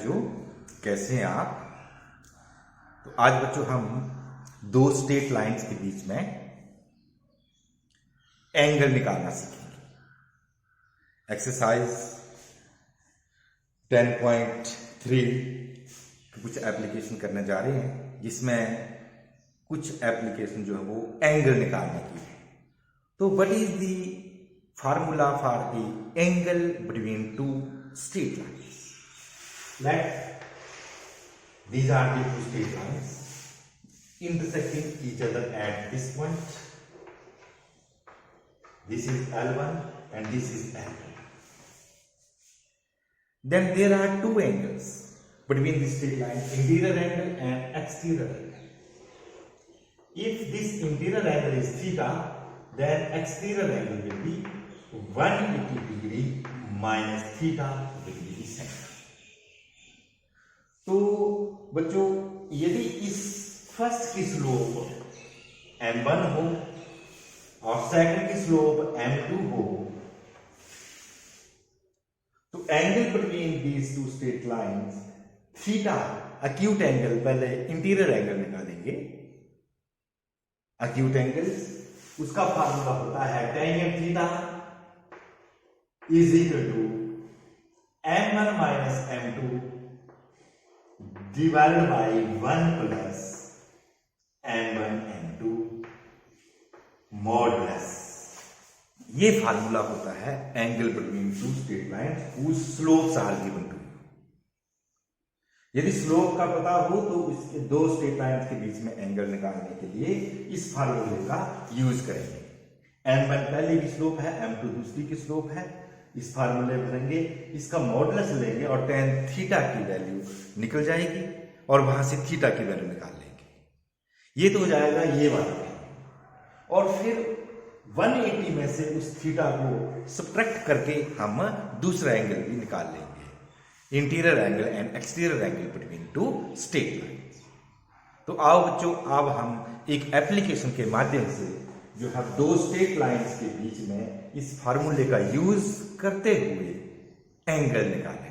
बच्चों, कैसे हैं आप। तो आज बच्चों हम दो स्ट्रेट लाइंस के बीच में एंगल निकालना सीखेंगे। एक्सरसाइज 10.3 कुछ एप्लीकेशन करने जा रहे हैं, जिसमें कुछ एप्लीकेशन जो है वो एंगल निकालने की है। तो what is the formula for A angle between two straight lines? Let these are the two straight lines intersecting each other at this point. This is L1 and this is L2. Then there are two angles between the straight line, interior angle and exterior angle. If this interior angle is theta, then exterior angle will be 180 degree minus theta degree is center. तो बच्चों, यदि इस first की slope m1 हो और second की slope m2 हो, तो angle between these two straight lines theta, acute angle, पहले इंटीरियर एंगल निकालेंगे। अक्यूट एंगल उसका फार्मूला होता है tan theta is equal to m1 minus m2 divided by 1 plus m1 m2 modulus. ये फार्मूला होता है angle between two straight lines whose slopes are given to you। यदि स्लोप का पता हो तो इसके दो स्ट्रेट लाइंस के बीच में एंगल निकालने के लिए इस फार्मूले का यूज करेंगे। m1 पहले की स्लोप है, m2 दूसरी की स्लोप है। इस फार्मूले भरेंगे, इसका मॉडुलस लेंगे और tan थीटा की वैल्यू निकल जाएगी और वहां से थीटा की वैल्यू निकाल लेंगे। ये तो हो जाएगा ये वाला, और फिर 180 में से उस थीटा को सब्ट्रैक्ट करके हम दूसरा एंगल भी निकाल लेंगे, interior angle and exterior angle between two straight lines. तो आओ बच्चों, अब हम एक एप्लीकेशन के माध्यम से जो है दो स्ट्रेट लाइंस के बीच में इस फार्मूले का यूज करते हुए एंगल निकालें।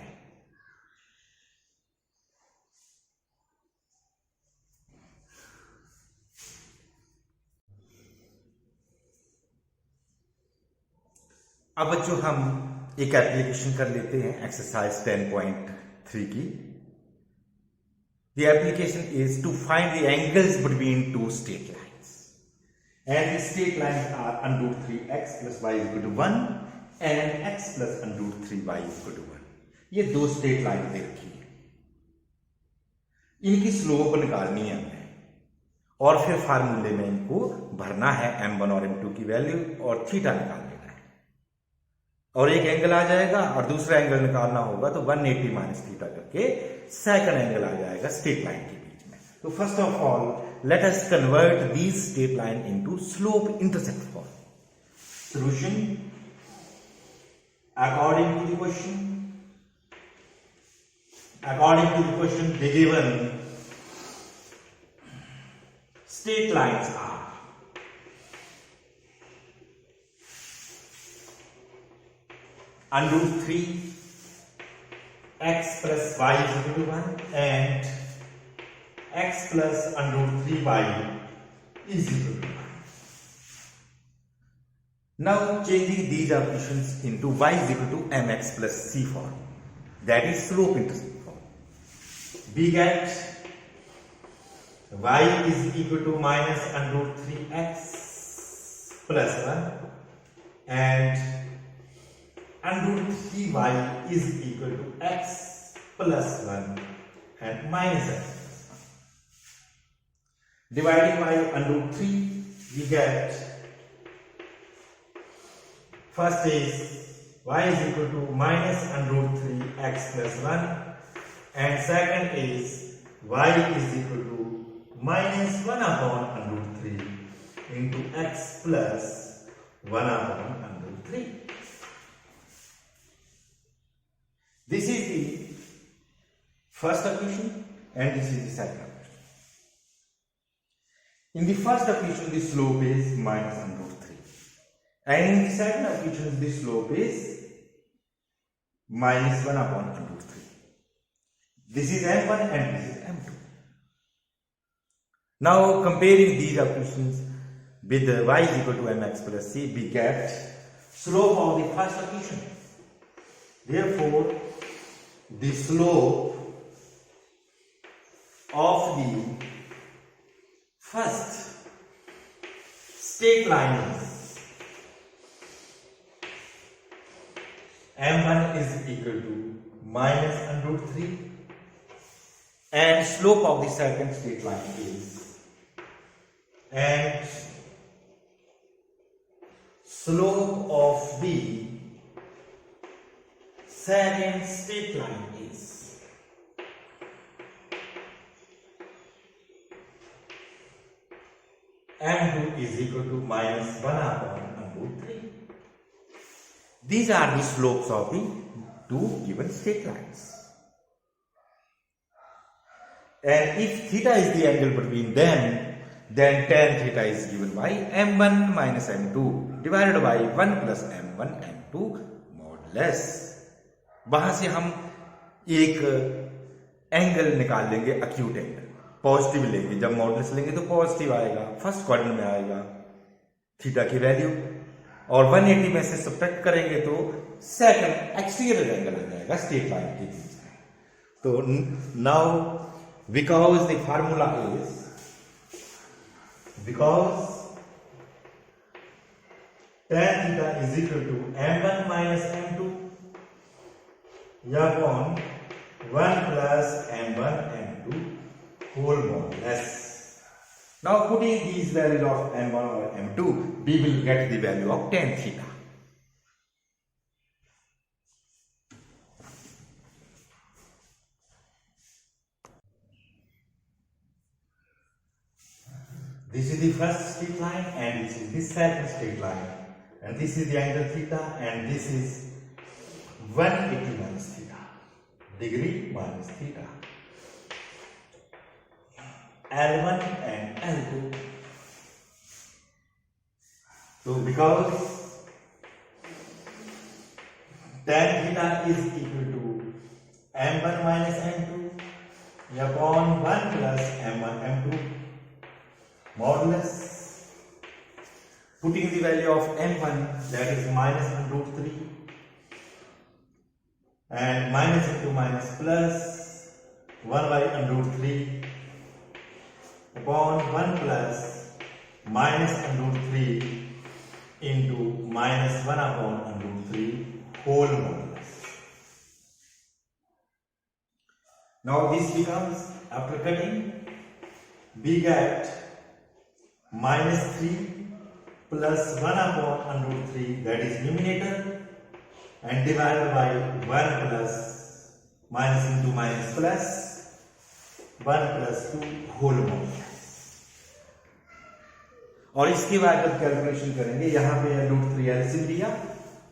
अब बच्चों हम एक एप्लीकेशन कर लेते हैं, एक्सरसाइज 10.3 की। The application is to find the angles between two straight lines and the straight lines are under root 3x plus y is equal to 1 and x plus under root 3y is equal to 1। ये दो straight line दे रखी है, इनकी slope निकालनी है हमें और फिर फार्मूले में इनको भरना है m1 और m2 की वैल्यू और थीटा निकाल लेना है, और एक एंगल आ जाएगा और दूसरा एंगल निकालना होगा तो 180 माइनस थीटा करके सेकंड एंगल आ जाएगा स्ट्रेट लाइन के बीच में। तो first of all let us convert these straight line into slope intersect form. Solution according to the question. According to the question, the given straight lines are under root 3 x plus y is equal to 1 and x plus under root 3y is equal to 1. Now changing these equations into y is equal to mx plus c form, that is slope intersect form. We get y is equal to minus under root 3x plus 1 and under root 3y is equal to x plus 1 and minus x. Dividing by under root 3, we get first is y is equal to minus under root 3x plus 1 and second is y is equal to minus 1 upon under root 3 into x plus 1 upon under root 3. This is the first equation and this is the second equation. In the first equation, the slope is minus under root 3. And in the second equation, the slope is minus 1 upon under root 3. This is M1 and this is M2. Now comparing these equations with y is equal to mx plus c, we get slope of the first equation. Therefore, the slope of the first straight line is m1 is equal to minus under root 3, and slope of the second straight line is, and slope of the second straight line is m2 is equal to minus 1 upon under root 3. These are the slopes of the two given straight lines. And if theta is the angle between them, then tan theta is given by m1 minus m2 divided by 1 plus m1 m2 modulus. वहां से हम एक angle निकाल लेंगे, acute angle positive लेंगे. जब modulus लेंगे तो पॉजिटिव आएगा, फर्स्ट क्वाड्रेंट में आएगा थीटा की वैल्यू, और 180 में से सब्ट्रैक्ट करेंगे तो सेकंड एक्सटीरियर एंगल आ जाएगा स्ट्रेट लाइन के बीच में. तो now because the formula is, because tan theta is equal to m1 minus m2 upon 1 plus m1 m2 whole modulus. Now putting these values of m1 or m2, we will get the value of tan theta. This is the first straight line and this is the second straight line, and this is the angle theta, and this is 180 minus theta, degree minus theta, L1 and L2. So because tan theta is equal to m1 minus m2 upon 1 plus m1 m2 modulus, putting the value of m1, that is minus under root 3, and minus into minus plus 1 by under root 3 upon 1 plus minus under root 3 into minus 1 upon under root 3 whole modulus. Now this becomes, after cutting, we get minus 3 plus 1 upon under root 3, that is numerator, and divided by 1 plus minus into minus plus 1 plus 2 whole modulus. और इसके बाद जब calculation करेंगे, यहाँ पे root 3 LCM दिया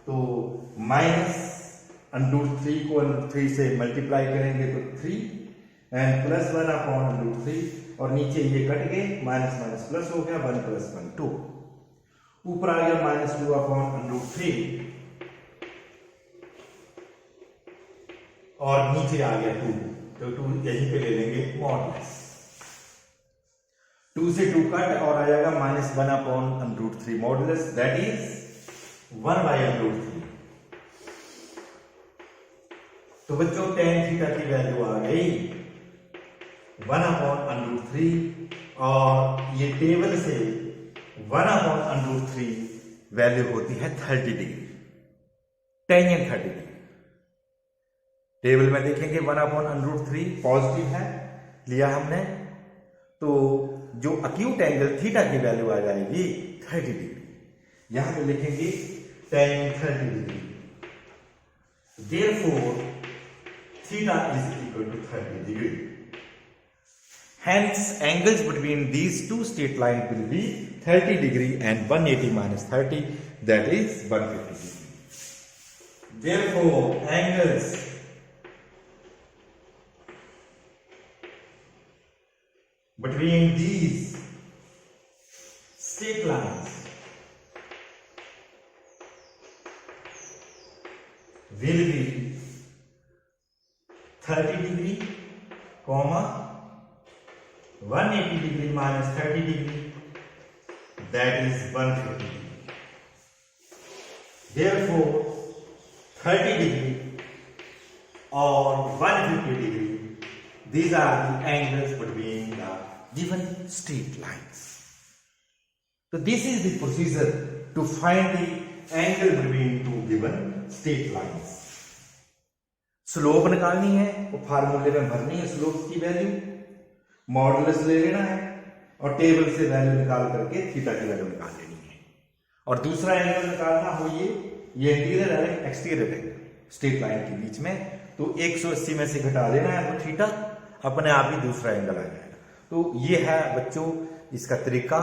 तो minus under root 3 को अंडर रूट 3 से मल्टीप्लाई करेंगे तो 3 and plus 1 upon under root 3, और नीचे ये कट गए, माइनस माइनस प्लस हो गया, 1 प्लस 1 2, ऊपर आ गया माइनस 2 अपॉन अंडर रूट 3, और नीचे आ गया 2, तो 2 यहीं पे ले लेंगे मॉडुलस. 2 से 2 कट और आ जाएगा minus 1 upon under root 3 modulus, that is 1 by under root 3. तो बच्चों tan थीटा की वैल्यू आ गई 1 अपॉन अंडर रूट 3, और ये टेबल से 1 अपॉन अंडर रूट 3 वैल्यू होती है 30 डिग्री, टेंजेंट 30 डिग्री. टेबल में देखेंगे 1 अपॉन अंडर रूट 3 पॉजिटिव है लिया हमने, तो जो अक्यूट एंगल थीटा की वैल्यू आ जाएगी 30 डिग्री. यहां पे लिखेंगे tangent 30 degree, therefore theta is equal to 30 degree. Hence, angles between these two straight lines will be 30 degree and 180 minus 30, that is 150 degree. Therefore, angles between these straight lines will be 30 degree comma 180 degree minus 30 degree, that is 150 degree. Therefore 30 degree or 150 degree, these are the angles between the given straight lines. So this is the procedure to find the angle between two given straight lines. Slope निकालनी है, वो फार्मूले में भरनी है slope की value, modulus ले लेना है और टेबल से वैल्यू निकाल करके थीटा की वैल्यू निकाल लेनी है। और दूसरा एंगल निकालना हो ये इंटीरियर है एक्सटीरियर है स्ट्रेट लाइन के बीच में, तो 180 में से घटा देना है तो थीटा अपने आप ही दूसरा एंगल आ जाएगा। तो ये है बच्चों इसका तरीका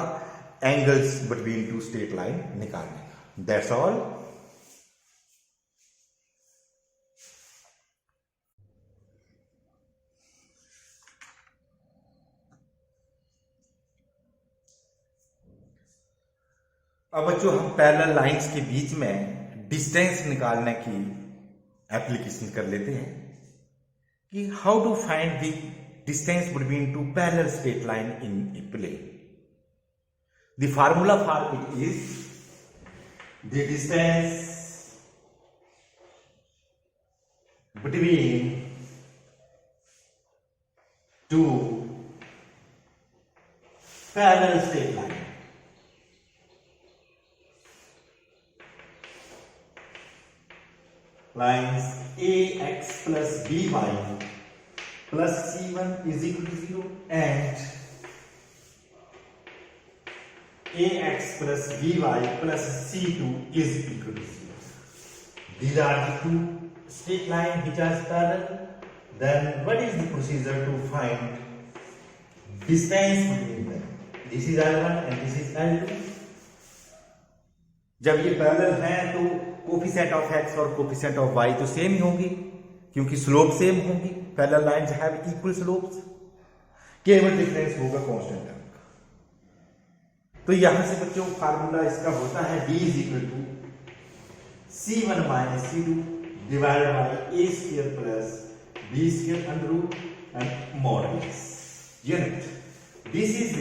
angles between two straight line निकालने का। That's all. अब बच्चों हम पैरेलल लाइंस के बीच में डिस्टेंस निकालने की एप्लीकेशन कर लेते हैं कि how to find the distance between two parallel straight line in a plane. The formula for it is the distance between two parallel straight line lines ax plus by plus c1 is equal to 0 and ax plus by plus c2 is equal to 0. These are the two straight lines which are parallel. Then what is the procedure to find distance between them? This is L1 and this is L2. जब ये parallel हैं तो coefficient of x और coefficient of Y तो same ही होंगी क्योंकि slope same होंगी। Parallel lines have equal slopes, केवल डिफरेंस होगा कांस्टेंट टर्म का। तो यहां से बच्चों फार्मूला इसका होता है d is equal to c1 minus c2 divided by a square plus b square under root and modulus unit. This is the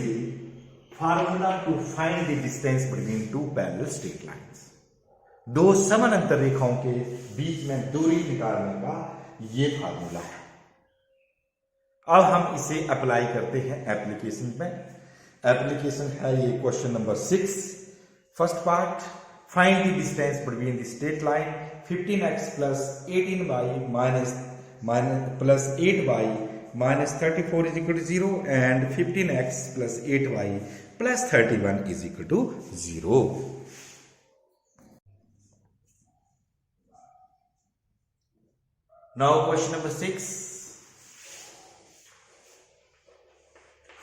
formula to find the distance between two parallel straight lines. दो समानांतर रेखाओं के बीच में दूरी निकालने का ये formula है। अब हम इसे अप्लाई करते हैं एप्लीकेशन में। एप्लीकेशन है ये question number 6 first part, find the distance between the straight line 15x plus 18y plus 8y minus 34 is equal to 0 and 15x plus 8y plus 31 is equal to 0. Now question number 6.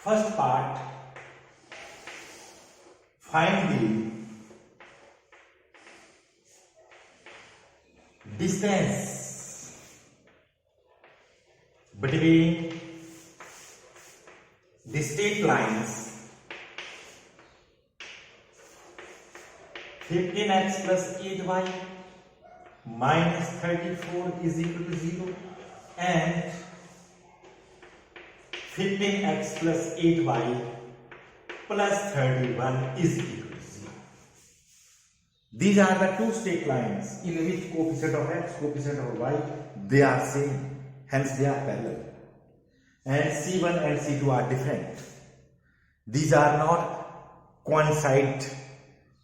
First part, find the distance between the straight lines 15x plus 8y minus 34 is equal to 0 and 15x plus 8y plus 31 is equal to 0. These are the two straight lines in which coefficient of x, coefficient of y, they are same, hence they are parallel. And C1 and C2 are different. These are not coincide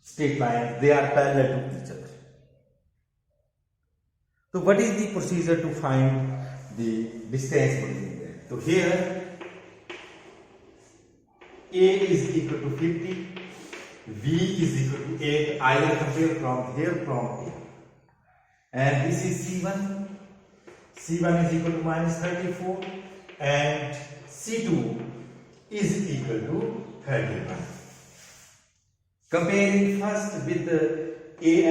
straight lines, they are parallel to each other. So what is the procedure to find the distance between them? So here A is equal to 50, V is equal to 8. I will compare from here from here. And this is C1. C1 is equal to minus 34 and C2 is equal to 31. Comparing first with the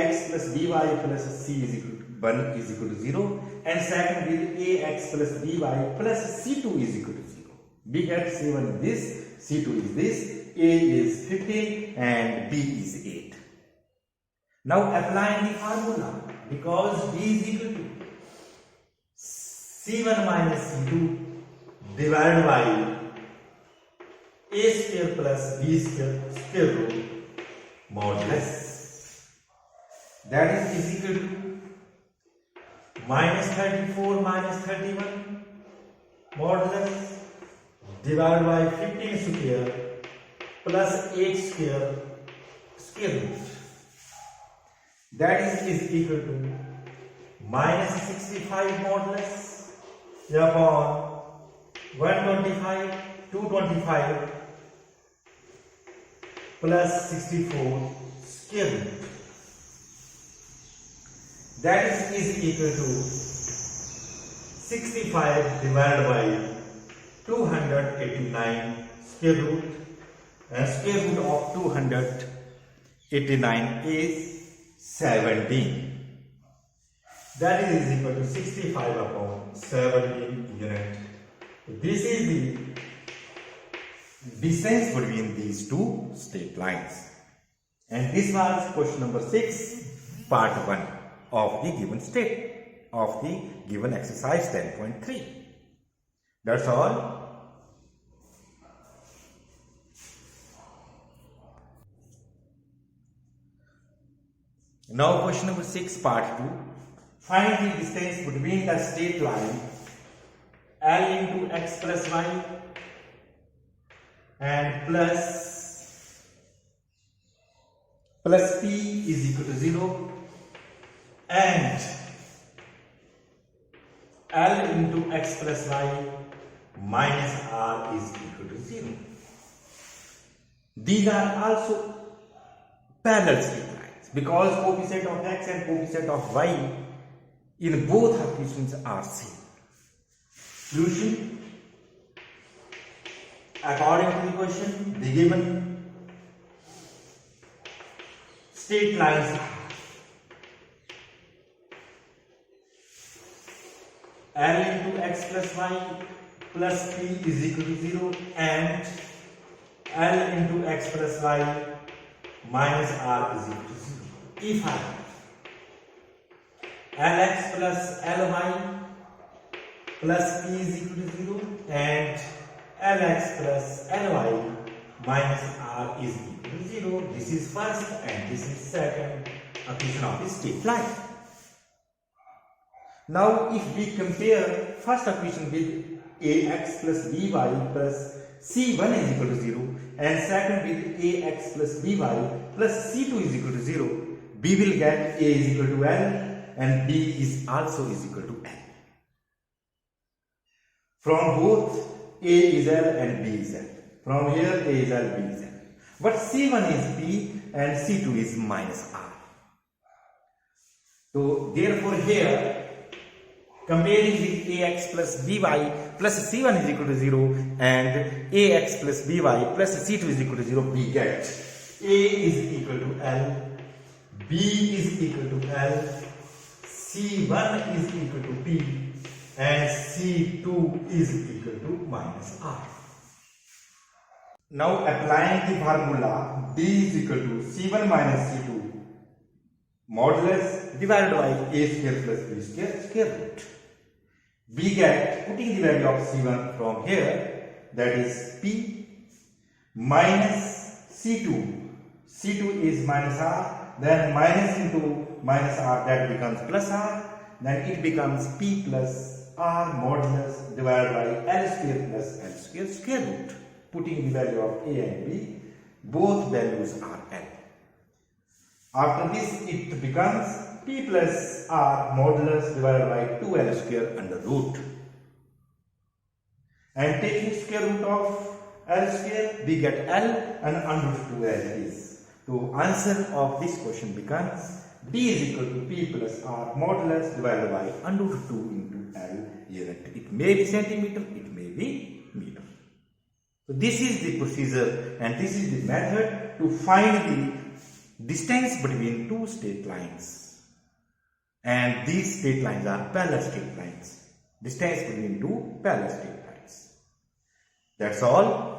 ax plus by plus c is equal to 1 is equal to 0 and second with ax plus by plus c2 is equal to 0. We get c1 is this, c2 is this, a is 15 and b is 8. Now applying the formula, because b is equal to c1 minus c2 divided by a square plus b square square root modulus. That is equal to minus 34 minus 31 modulus divided by 15 square plus 8 square square root. That is equal to minus 65 modulus upon 125 225 plus 64 square root. That is equal to 65 divided by 289 square root, and square root of 289 is 17. That is equal to 65 upon 17 unit. This is the distance between these two straight lines. And this was question number 6, part 1 of the given state of the given exercise 10.3. That's all. Now question number 6, part 2. Find the distance between the straight line L into x plus y and plus p is equal to 0 and L into x plus y minus r is equal to 0. These are also parallel straight lines because coefficient of x and coefficient of y in both equations are same. Solution: according to the question, the given straight lines are L into x plus y plus p is equal to 0 and L into x plus y minus r is equal to 0. If I Lx plus Ly plus p is equal to 0 and Lx plus Ly minus r is equal to 0. This is first and this is second equation of the straight line. Now if we compare first equation with ax plus by plus c1 is equal to 0 and second with ax plus by plus c2 is equal to 0, we will get a is equal to L and b is also is equal to L. From both a is L and b is L. From here a is L, b is L. But c1 is p and c2 is minus r. So therefore here comparing with ax plus by plus c1 is equal to 0 and ax plus by plus c2 is equal to 0, we get a is equal to L, b is equal to L, c1 is equal to p and c2 is equal to minus r. Now applying the formula d is equal to c1 minus c2 modulus divided by a square plus b square square root. We get, putting the value of c1 from here, that is p minus c2. c2 is minus r, then minus into minus r, that becomes plus r, then it becomes p plus r modulus divided by L square plus L square square root. Putting the value of a and b, both values are L. After this it becomes p plus r modulus divided by 2L square under root. And taking square root of L square, we get L and under root 2 as is. So answer of this question becomes d is equal to p plus r modulus divided by under root 2 into L unit. It may be centimeter, it may be meter. So this is the procedure and this is the method to find the distance between two straight lines. And these straight lines are parallel straight lines. Distance between two parallel straight lines. That's all.